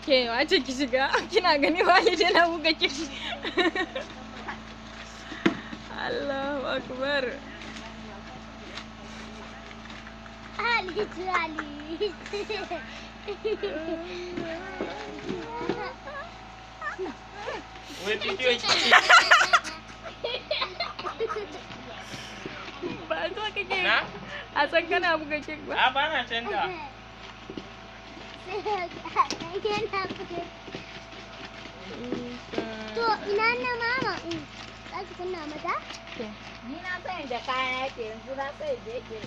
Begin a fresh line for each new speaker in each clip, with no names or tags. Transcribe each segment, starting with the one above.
Ke wace ki shiga? Kina gani walide na buga ki. Allahu akbar.
Ali.
Wai bidiyo ki.
Ba so kake.
Na?
A san kana buga kek ba?
A ba na canja.
To ina na mama za ki kunna mata?
Ni na sani da kaya yake yanzu na sani da yake.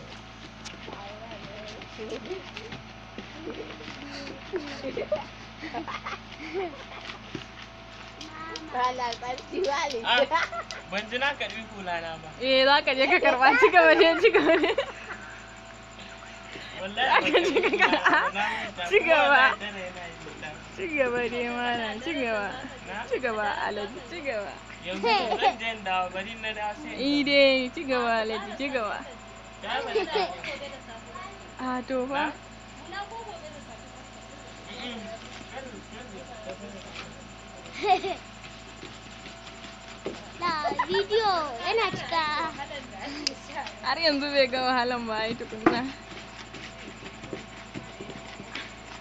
Wala barci wale.
Ban ji na karbi hulana ba.
Eh za ka je ka karba ci gaba ne ci gaba ne.
Wallahi ban karbi hulana ba.
Ci gaba. Ci gaba dai malam ci gaba. Ci gaba Alhaji ci gaba.
Yanzu zan je in dawo bari na dawo sai.
Eh dai ci gaba Alhaji ci gaba.
Ya bari dawo.
A to fa.
Da bidiyo yana cika.
Har yanzu bai ga wahalan ba ai tukunna.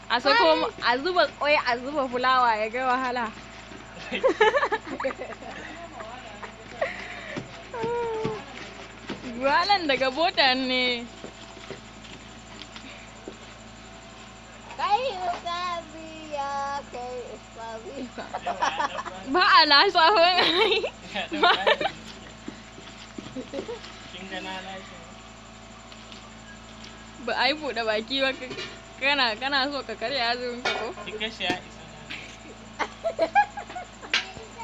A sako a zuba kwai a zuba fulawa ya ga wahala. Wahalan daga bota ne.
Kai ustazi ya kai ustazi.
Ba a lasafin ai.
Kin ga na lashe.
Ba ai buɗe baki ba kana so ka karya azumin ka ko?
Ki kashe ya isa.